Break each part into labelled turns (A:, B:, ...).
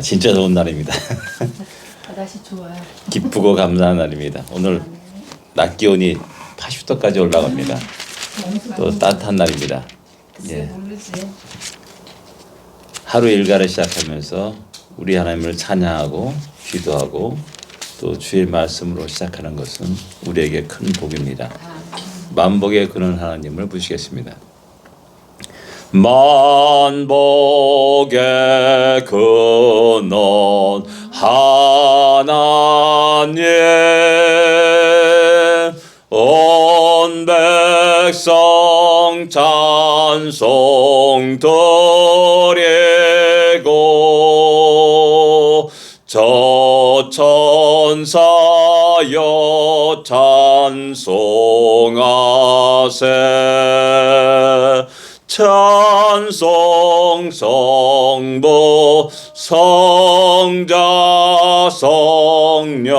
A: 진짜 좋은 날입니다.
B: 날씨 좋아요.
A: 기쁘고 감사한 날입니다. 오늘 낮 기온이 80도까지 올라갑니다. 또 따뜻한 날입니다. 예.
B: 모르지.
A: 하루 일과를 시작하면서 우리 하나님을 찬양하고 기도하고 또 주의 말씀으로 시작하는 것은 우리에게 큰 복입니다. 만복의 근원 하나님을 부시겠습니다. 만복의 근원 하나님, 온 백성 찬송 드리고 저 천사여 찬송하세. 찬송 성부 성자 성령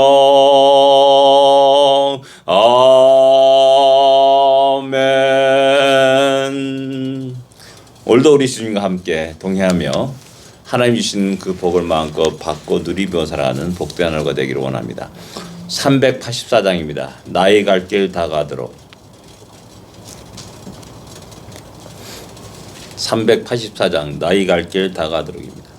A: 아멘. 오늘도 우리 주님과 함께 동행하며 하나님 주신 그 복을 마음껏 받고 누리며 살아가는 복된 하루가 되기를 원합니다. 384장입니다. 나의 갈 길 다 가도록. 384장 나의 갈 길 다 가도록입니다.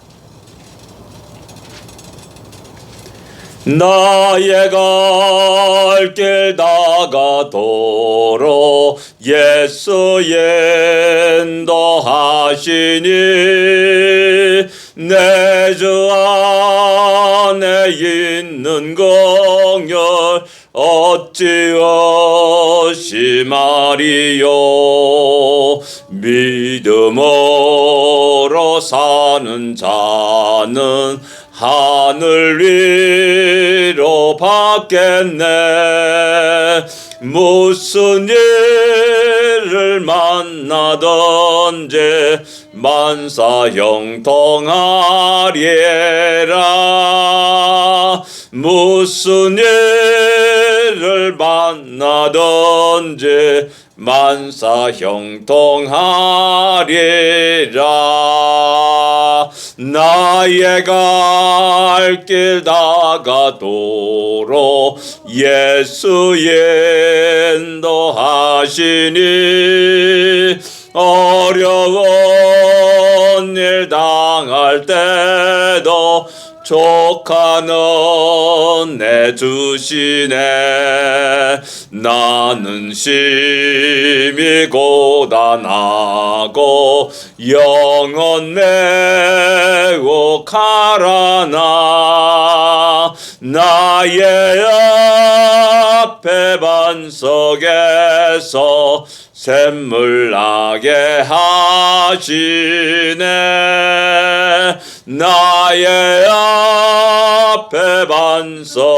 A: 나의 갈 길 다 가도록 예수 인도하시니 내 주 안에 있는 공열 어찌 의심하리요. 믿음으로 사는 자는 하늘 위로 받겠네. 무슨 일을 만나든지 만사 형통하리라. 무슨 일을 만나든지 만사 형통하리라. 나의 갈 길 다 가도록 예수 인도하시니 어려운 일 당할 때도 조카는 내주시네. 나는 심히 고단하고 영혼 매우 가라나 나의 앞에 반석에서 샘물 나게 하시네. 나의 앞에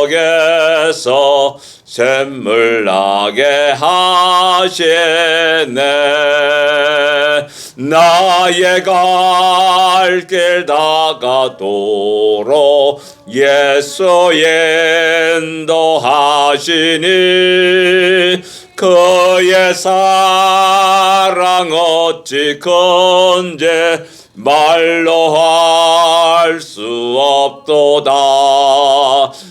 A: 반석에서 샘물 나게 하시네. 나의 갈 길 다 가도록 예수 인도하시니 그의 사랑 어찌 큰지 말로 할 수 없도다.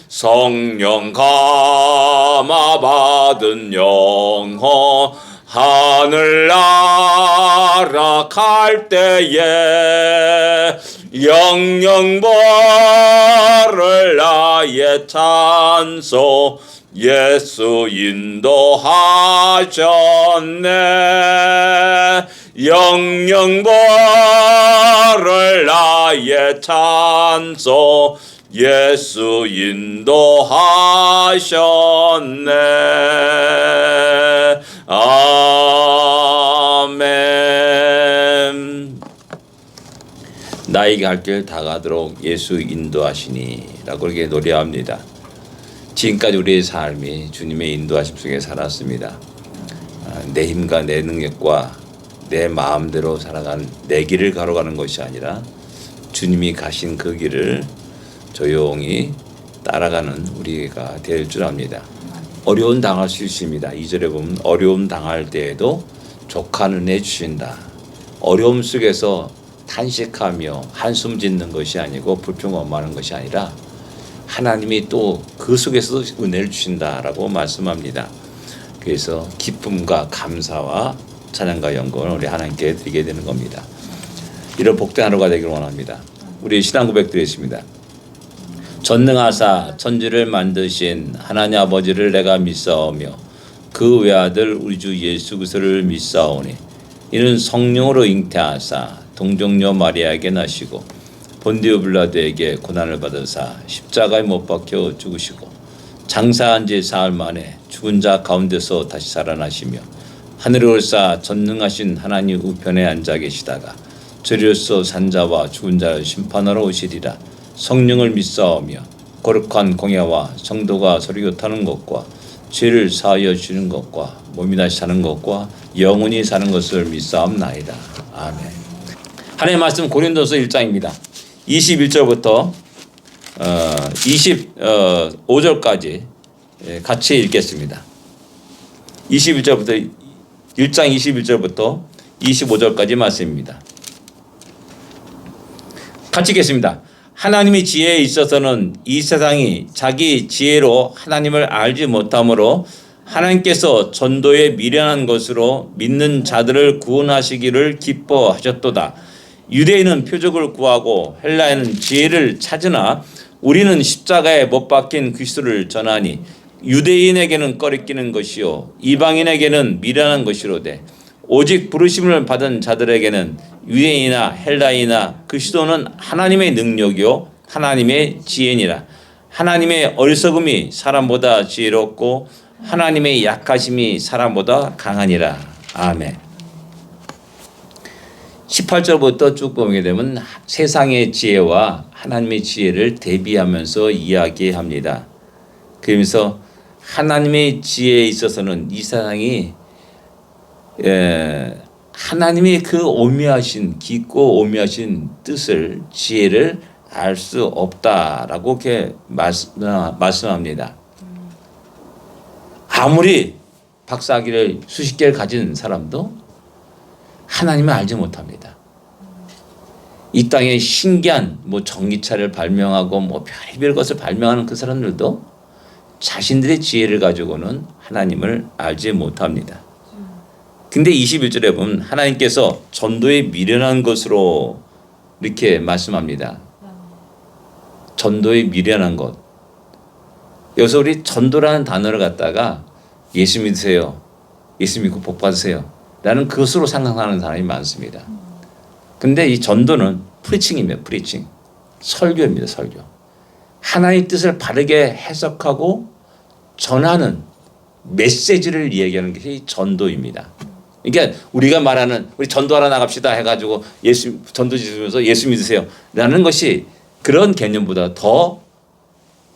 A: 성령 감화 받은 영혼 하늘나라 갈 때에 영영벌을 나의 찬송 예수 인도하셨네. 영영벌을 나의 찬송 예수 인도하셨네. 아멘. 나의 갈 길 다 가도록 예수 인도하시니 라고 이렇게 노래합니다. 지금까지 우리의 삶이 주님의 인도하심 속에 살았습니다. 내 힘과 내 능력과 내 마음대로 살아가는 내 길을 가로가는 것이 아니라 주님이 가신 그 길을 조용히 따라가는 우리가 될 줄 압니다. 어려움 당할 수 있습니다. 2절에 보면 어려움 당할 때에도 족한 은혜 주신다. 어려움 속에서 탄식하며 한숨 짓는 것이 아니고 불평원하는 것이 아니라 하나님이 또 그 속에서도 은혜를 주신다라고 말씀합니다. 그래서 기쁨과 감사와 찬양과 영광을 우리 하나님께 드리게 되는 겁니다. 이런 복된 하루가 되기를 원합니다. 우리 신앙 고백 드리겠습니다. 전능하사 천지를 만드신 하나님 아버지를 내가 믿사오며 그 외아들 우리 주 예수 그리스도를 믿사오니 이는 성령으로 잉태하사 동정녀 마리아에게 나시고 본디오 빌라도에게 고난을 받으사 십자가에 못 박혀 죽으시고 장사한 지 사흘 만에 죽은 자 가운데서 다시 살아나시며 하늘에 올사 전능하신 하나님 우편에 앉아 계시다가 죄로서 산자와 죽은 자를 심판하러 오시리라. 성령을 믿사오며 거룩한 공예와 성도가 서로 교통하는 것과 죄를 사하여 주는 것과 몸이 다시 사는 것과 영원히 사는 것을 믿사옵나이다. 아멘. 하나님의 말씀 고린도서 1장입니다. 21절부터 25절까지 같이 읽겠습니다. 21절부터 1장 21절부터 25절까지 말씀입니다. 같이 읽겠습니다. 하나님의 지혜에 있어서는 이 세상이 자기 지혜로 하나님을 알지 못하므로 하나님께서 전도에 미련한 것으로 믿는 자들을 구원하시기를 기뻐하셨도다. 유대인은 표적을 구하고 헬라인은 지혜를 찾으나 우리는 십자가에 못 박힌 그리스도를 전하니 유대인에게는 꺼리끼는 것이요 이방인에게는 미련한 것이로되 오직 부르심을 받은 자들에게는 유대인이나 헬라이나 그리스도는 하나님의 능력이요 하나님의 지혜니라. 하나님의 어리석음이 사람보다 지혜롭고 하나님의 약하심이 사람보다 강하니라. 아멘. 18절부터 쭉 보게 되면 세상의 지혜와 하나님의 지혜를 대비하면서 이야기합니다. 그러면서 하나님의 지혜에 있어서는 이 세상이 하나님의 그 오묘하신 깊고 오묘하신 뜻을 지혜를 알 수 없다라고 이렇게 말씀합니다. 아무리 박사학위를 수십 개를 가진 사람도 하나님을 알지 못합니다. 이 땅에 신기한 전기차를 발명하고 별의별 것을 발명하는 그 사람들도 자신들의 지혜를 가지고는 하나님을 알지 못합니다. 근데 21절에 보면 하나님께서 전도에 미련한 것으로 이렇게 말씀합니다. 전도에 미련한 것. 여기서 우리 전도라는 단어를 갖다가 예수 믿으세요. 예수 믿고 복 받으세요. 라는 그것으로 상상하는 사람이 많습니다. 근데 이 전도는 프리칭입니다. 프리칭. 설교입니다. 설교. 하나님의 뜻을 바르게 해석하고 전하는 메시지를 이야기하는 것이 전도입니다. 그러니까 우리가 말하는 우리 전도하러 나갑시다 해가지고 예수 전도 지으면서 예수 믿으세요 라는 것이 그런 개념보다 더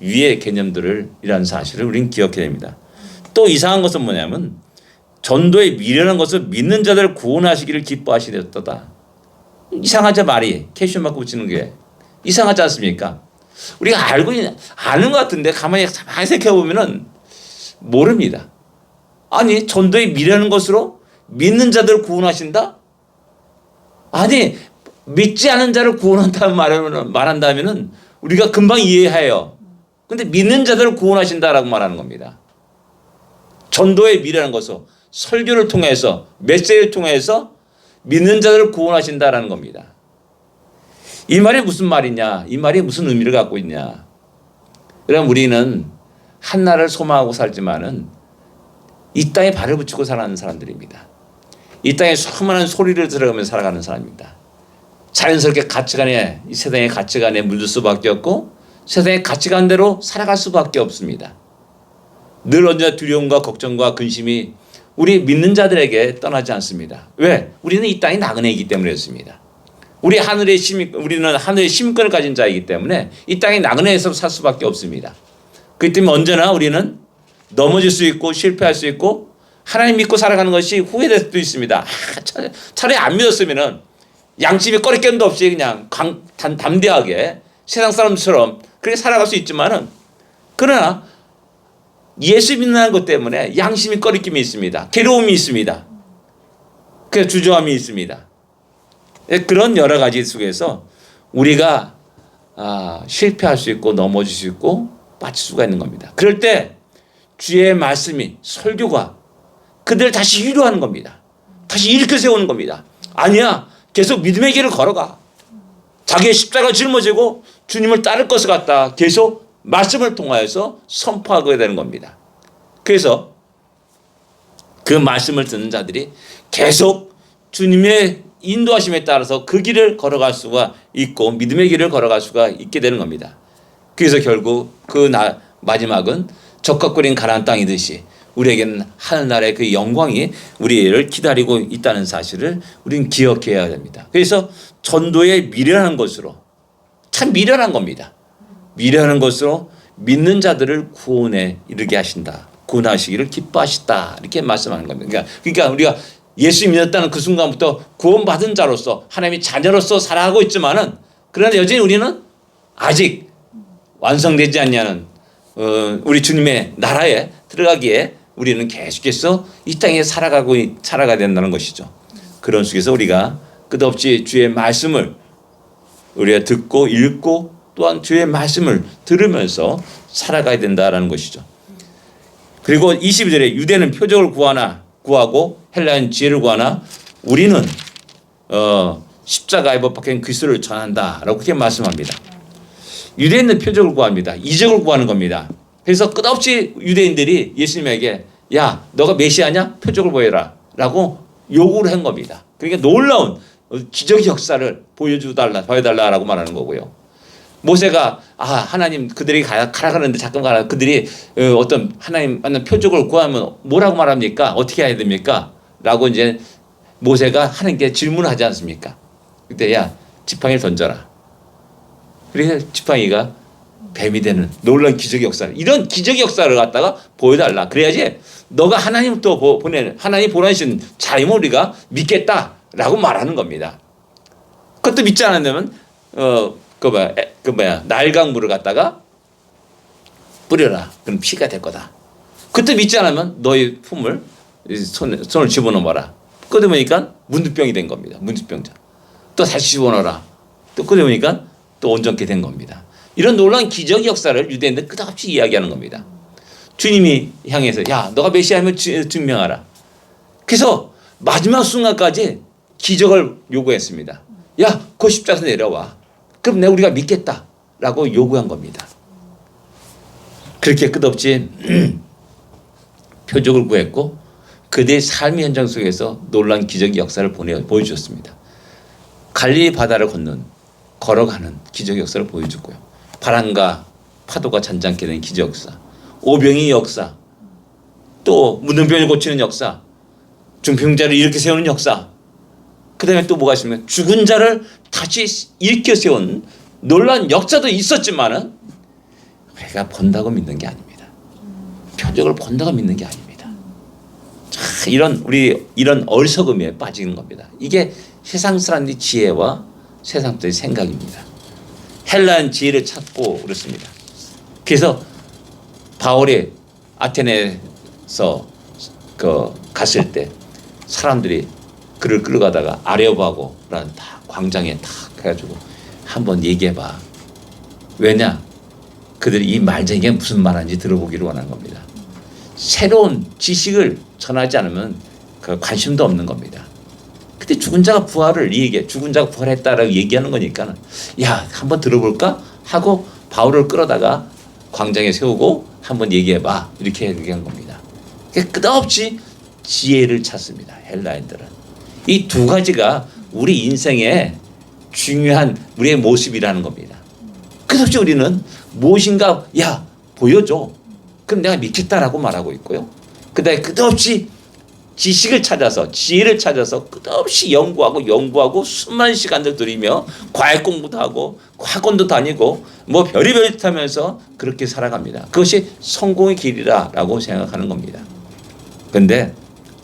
A: 위의 개념들이라는 사실을 우리는 기억해야 됩니다. 또 이상한 것은 뭐냐면 전도에 미련한 것을 믿는 자들을 구원하시기를 기뻐하시렸다. 이상하죠 말이. 캐시온 마크 붙이는 게 이상하지 않습니까? 우리가 아는 것 같은데 가만히 생각해 보면은 모릅니다. 아니 전도에 미련한 것으로 믿는 자들을 구원하신다? 아니 믿지 않은 자를 구원한다는 말한다면은 우리가 금방 이해해요. 근데 믿는 자들을 구원하신다라고 말하는 겁니다. 전도에 미련한 것으로 설교를 통해서 메시지를 통해서 믿는 자들을 구원하신다라는 겁니다. 이 말이 무슨 말이냐? 이 말이 무슨 의미를 갖고 있냐? 그럼 우리는 한나라를 소망하고 살지만은 이 땅에 발을 붙이고 살아가는 사람들입니다. 이 땅에 수많은 소리를 들어가면서 살아가는 사람입니다. 자연스럽게 가치관에 이 세상의 가치관에 물들 수밖에 없고 세상의 가치관대로 살아갈 수밖에 없습니다. 늘 언제나 두려움과 걱정과 근심이 우리 믿는 자들에게 떠나지 않습니다. 왜? 우리는 이 땅이 나그네이기 때문에 그렇습니다. 우리는 하늘의 시민권을 가진 자이기 때문에 이 땅이 나그네에서 살 수밖에 없습니다. 그렇기 때문에 언제나 우리는 넘어질 수 있고 실패할 수 있고 하나님 믿고 살아가는 것이 후회될 수도 있습니다. 차라리 안 믿었으면은 양심이 꺼리낌도 없이 그냥 담대하게 세상 사람들처럼 그렇게 살아갈 수 있지만은 그러나 예수 믿는 것 때문에 양심이 꺼리낌이 있습니다. 괴로움이 있습니다. 그 주저함이 있습니다. 그런 여러 가지 속에서 우리가 실패할 수 있고 넘어질 수 있고 빠질 수가 있는 겁니다. 그럴 때 주의 말씀이 설교가 그들을 다시 위로하는 겁니다. 다시 일으켜 세우는 겁니다. 아니야, 계속 믿음의 길을 걸어가. 자기의 십자가를 짊어지고 주님을 따를 것을 갖다 계속 말씀을 통하여서 선포하게 되는 겁니다. 그래서 그 말씀을 듣는 자들이 계속 주님의 인도하심에 따라서 그 길을 걸어갈 수가 있고 믿음의 길을 걸어갈 수가 있게 되는 겁니다. 그래서 결국 마지막은 적과 꿀인 가나안 땅이듯이 우리에게는 하늘나라의 그 영광이 우리를 기다리고 있다는 사실을 우리는 기억해야 됩니다. 그래서 전도의 미련한 것으로, 참 미련한 겁니다. 미련한 것으로 믿는 자들을 구원에 이르게 하신다. 구원하시기를 기뻐하시다. 이렇게 말씀하는 겁니다. 그러니까 우리가 예수 믿었다는 그 순간부터 구원받은 자로서 하나님의 자녀로서 살아가고 있지만은 그러나 여전히 우리는 아직 완성되지 않냐는 우리 주님의 나라에 들어가기에 우리는 계속해서 이 땅에 살아가야 된다는 것이죠. 그런 속에서 우리가 끝없이 주의 말씀을 우리가 듣고 읽고 또한 주의 말씀을 들으면서 살아가야 된다라는 것이죠. 그리고 22절에 유대는 표적을 구하고 헬라는 지혜를 구하나 우리는 십자가에 못 박힌 그리스도를 전한다라고 그렇게 말씀합니다. 유대인은 표적을 구합니다. 이적을 구하는 겁니다. 그래서 끝없이 유대인들이 예수님에게 야, 너가 메시아냐? 표적을 보여라 라고 요구를 한 겁니다. 그러니까 놀라운 기적의 역사를 보여달라라고 말하는 거고요. 모세가 하나님 그들이 가라 그러는데 잠깐 가라. 그들이 어떤 하나님 만난 표적을 구하면 뭐라고 말합니까? 어떻게 해야 됩니까? 라고 이제 모세가 하나님께 질문을 하지 않습니까? 그때 야, 지팡이를 던져라. 그래서 지팡이가 뱀이 되는 놀라운 기적의 역사를, 이런 기적의 역사를 갖다가 보여달라. 그래야지 너가 하나님 또 하나님 보내신 자임을 우리가 믿겠다라고 말하는 겁니다. 그것도 믿지 않으면 날강물을 갖다가 뿌려라. 그럼 피가 될 거다. 그것도 믿지 않으면 너의 품을 손을 집어넣어봐라. 끄덕으니까 문두병이 된 겁니다. 문두병자. 또 다시 집어넣어라. 또 끄덕으니까 또 온전케 된 겁니다. 이런 놀라운 기적 역사를 유대인들 끝없이 이야기하는 겁니다. 주님이 향해서 야, 너가 메시아임을 증명하라. 그래서 마지막 순간까지 기적을 요구했습니다. 야, 그 십자가에서 내려와. 그럼 우리가 믿겠다라고 요구한 겁니다. 그렇게 끝없이 표적을 구했고 그들의 삶의 현장 속에서 놀라운 기적의 역사를 보여주셨습니다. 갈릴리 바다를 걸어가는 기적의 역사를 보여줬고요. 바람과 파도가 잔잔케 된 기적 역사, 오병이의 역사, 또 문둥병을 고치는 역사, 중풍자를 일으켜 세우는 역사, 그 다음에 또 뭐가 있습니까? 죽은 자를 다시 일으켜 세운 놀라운 역사도 있었지만은 우리가 본다고 믿는 게 아닙니다. 표적을 본다고 믿는 게 아닙니다. 자, 이런 어리석음에 빠지는 겁니다. 이게 세상 사람들의 지혜와 세상 사람들의 생각입니다. 헬라는 지혜를 찾고 그렇습니다. 그래서 바울이 아테네에서 갔을 때 사람들이 그를 끌어가다가 아레오바고라는 광장에 탁 해가지고 한번 얘기해봐. 왜냐? 그들이 이 말쟁이가 무슨 말하는지 들어보기를 원하는 겁니다. 새로운 지식을 전하지 않으면 관심도 없는 겁니다. 그때 죽은 자가 부활했다라고 얘기하는 거니까 야, 한번 들어볼까? 하고 바울을 끌어다가 광장에 세우고 한번 얘기해봐. 이렇게 얘기한 겁니다. 끝없이 지혜를 찾습니다. 헬라인들은. 이 두 가지가 우리 인생의 중요한 우리의 모습이라는 겁니다. 끝없이 우리는 무엇인가 야, 보여줘. 그럼 내가 믿겠다라고 말하고 있고요. 그 다음에 끝없이 지식을 찾아서 지혜를 찾아서 끝없이 연구하고 수많은 시간들 들이며 과외 공부도 하고 학원도 다니고 뭐 별의별 짓 하면서 그렇게 살아갑니다. 그것이 성공의 길이라고 생각하는 겁니다. 그런데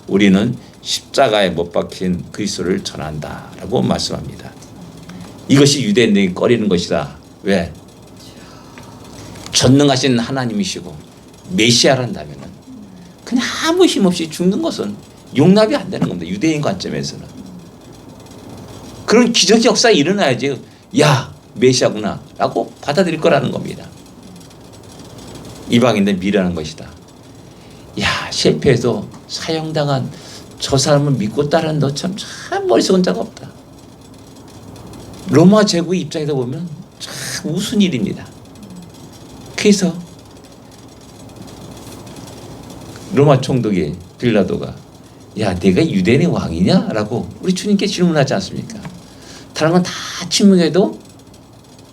A: 우리는 십자가에 못 박힌 그리스도를 전한다라고 말씀합니다. 이것이 유대인들이 꺼리는 것이다. 왜? 전능하신 하나님이시고 메시아란다면은 그냥 아무 힘없이 죽는 것은 용납이 안 되는 겁니다. 유대인 관점에서는. 그런 기적 역사가 일어나야지 야 메시아구나 라고 받아들일 거라는 겁니다. 이방인들 미련한 것이다. 야 실패해서 사형당한 저 사람을 믿고 따르는 너 참 머릿속 혼자가 없다. 로마 제국 입장에서 보면 참 우스운 일입니다. 그래서 로마 총독이 빌라도가 야 내가 유대인의 왕이냐? 라고 우리 주님께 질문하지 않습니까? 다른 건 다 침묵해도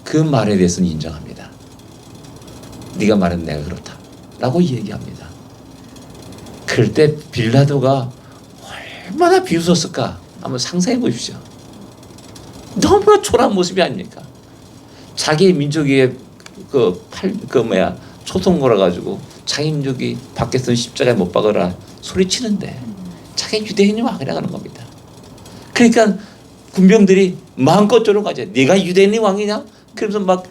A: 그 말에 대해서는 인정합니다. 네가 말한 내가 그렇다 라고 얘기합니다. 그럴 때 빌라도가 얼마나 비웃었을까 한번 상상해 보십시오. 너무나 초라한 모습이 아닙니까? 자기 민족의 초통 걸어가지고 자기 민족이 밖에서 십자가에 못 박으라 소리치는데 자기 유대인이 왕이라 하는 겁니다. 그러니까 군병들이 마음껏 조롱하죠. 네가 유대인이 왕이냐? 그러면서 막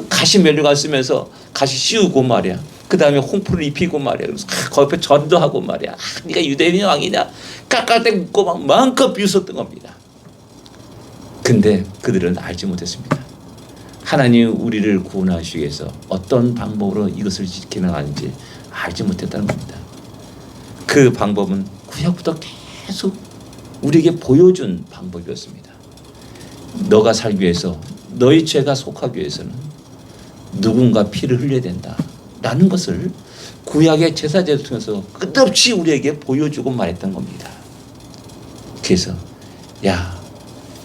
A: 가시 면류관 쓰면서 가시 씌우고 말이야. 그 다음에 홍포를 입히고 말이야. 그래서 거기 전도하고 말이야. 네가 유대인이 왕이냐? 깎을 때 묻고 막 마음껏 비웃었던 겁니다. 근데 그들은 알지 못했습니다. 하나님 우리를 구원하시기 위해서 어떤 방법으로 이것을 지켜나가는지 알지 못했다는 겁니다. 그 방법은 구약부터 계속 우리에게 보여준 방법이었습니다. 너가 살기 위해서 너의 죄가 속하기 위해서는 누군가 피를 흘려야 된다라는 것을 구약의 제사제를 통해서 끝없이 우리에게 보여주고 말했던 겁니다. 그래서 야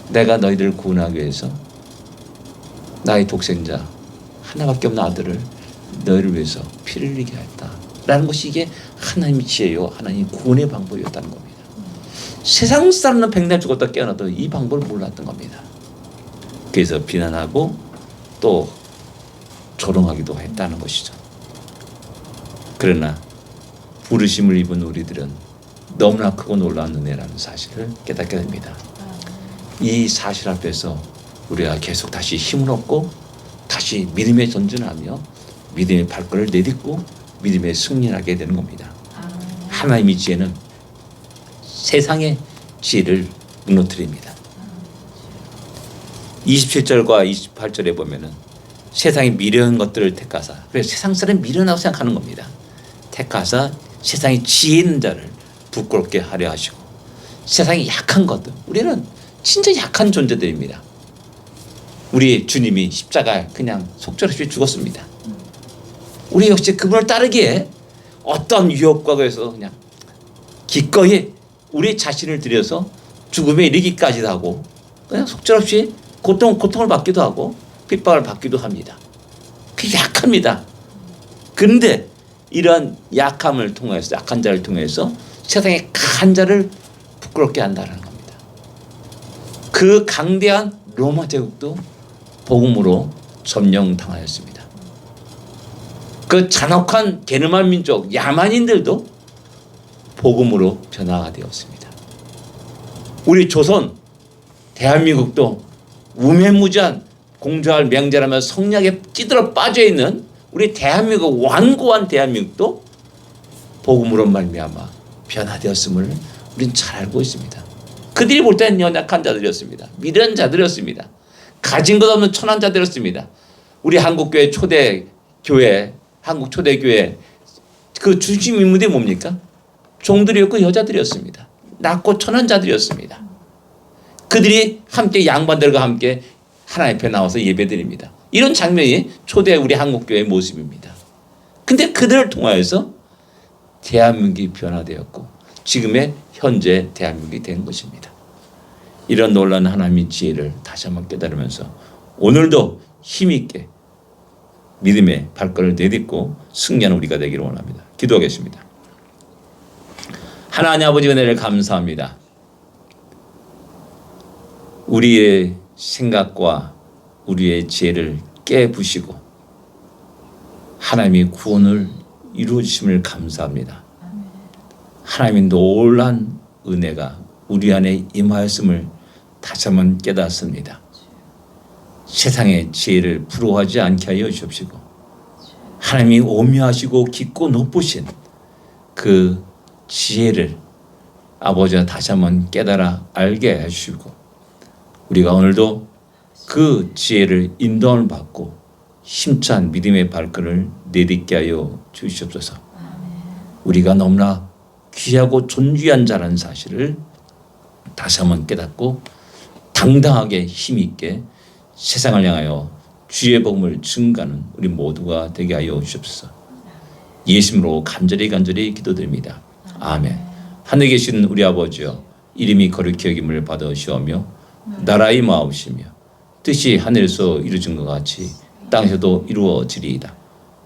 A: 내가 너희들을 구원하기 위해서 나의 독생자 하나밖에 없는 아들을 너희를 위해서 피를 흘리게 하였다라는 것이 이게 하나님의 지혜요 하나님의 구원의 방법이었다는 겁니다. 세상 사람은 백날 죽었다 깨어나도 이 방법을 몰랐던 겁니다. 그래서 비난하고 또 조롱하기도 했다는 것이죠. 그러나 부르심을 입은 우리들은 너무나 크고 놀라운 은혜라는 사실을 깨닫게 됩니다. 이 사실 앞에서 우리가 계속 다시 힘을 얻고 다시 믿음의 전진하며 믿음의 발걸음을 내딛고 믿음의 승리하게 되는 겁니다. 하나님의 지혜는 세상의 지혜를 무너뜨립니다. 27절과 28절에 보면은 세상이 미련한 것들을 택하사, 그래서 세상 사람이 미련하다고 생각하는 겁니다. 택하사 세상의 지혜 있는 자를 부끄럽게 하려 하시고 세상이 약한 것들, 우리는 진짜 약한 존재들입니다. 우리 주님이 십자가에 그냥 속절없이 죽었습니다. 우리 역시 그분을 따르기에 어떤 유혹과 그래서 그냥 기꺼이 우리 자신을 들여서 죽음에 이르기까지도 하고 그냥 속절없이 고통을 받기도 하고 핍박을 받기도 합니다. 그게 약합니다. 그런데 이러한 약함을 통해서 약한 자를 통해서 세상의 강한 자를 부끄럽게 한다는 겁니다. 그 강대한 로마 제국도 복음으로 점령당하였습니다. 그 잔혹한 게르만 민족 야만인들도 복음으로 변화가 되었습니다. 우리 조선 대한민국도 우매무지한 공주할 명제라며 성략에 찌들어 빠져있는 우리 대한민국 완고한 대한민국도 복음으로 말미암아 변화되었음을 우리는 잘 알고 있습니다. 그들이 볼 때는 연약한 자들이었습니다. 미련한 자들이었습니다. 가진 것 없는 천한 자들이었습니다. 우리 한국교회 초대 교회, 한국 초대 교회 그 중심 인물이 뭡니까? 종들이었고 여자들이었습니다. 낮고 천한 자들이었습니다. 그들이 함께 양반들과 함께 하나님 앞에 나와서 예배드립니다. 이런 장면이 초대 우리 한국교회의 모습입니다. 근데 그들을 통하여서 대한민국이 변화되었고 지금의 현재 대한민국이 된 것입니다. 이런 놀라운 하나님의 지혜를 다시 한번 깨달으면서 오늘도 힘있게 믿음의 발걸음을 내딛고 승리하는 우리가 되기를 원합니다. 기도하겠습니다. 하나님 아버지 은혜를 감사합니다. 우리의 생각과 우리의 지혜를 깨부시고 하나님의 구원을 이루어 주심을 감사합니다. 하나님의 놀란 은혜가 우리 안에 임하였음을 다시 한번 깨닫습니다. 세상의 지혜를 부러워하지 않게 하여 주옵시고 하나님이 오묘하시고 깊고 높으신 그 지혜를 아버지가 다시 한번 깨달아 알게 해주시고 우리가 오늘도 그 지혜를 인도함을 받고 힘찬 믿음의 발걸음을 내딛게 하여 주시옵소서. 우리가 너무나 귀하고 존귀한 자라는 사실을 다시 한번 깨닫고 당당하게 힘있게 세상을 향하여 주의 복음을 증가하는 우리 모두가 되게 하여 주시옵소서. 예수님으로 간절히 기도드립니다. 아멘. 하늘에 계신 우리 아버지여, 이름이 거룩히 여김을 받으시오며 나라의 마옵시며 뜻이 하늘에서 이루어진 것 같이 땅에서도 이루어지리이다.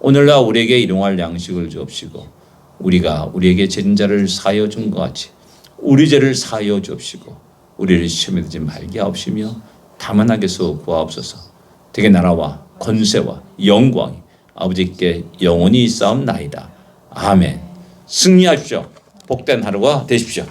A: 오늘날 우리에게 일용할 양식을 주옵시고 우리가 우리에게 죄진 자를 사하여 준 것 같이 우리 죄를 사하여 주옵시고 우리를 시험에 들지 말게 하옵시며 다만 악에서 구하옵소서. 되게 나라와 권세와 영광이 아버지께 영원히 있사옵나이다. 아멘. 승리하십시오. 복된 하루가 되십시오.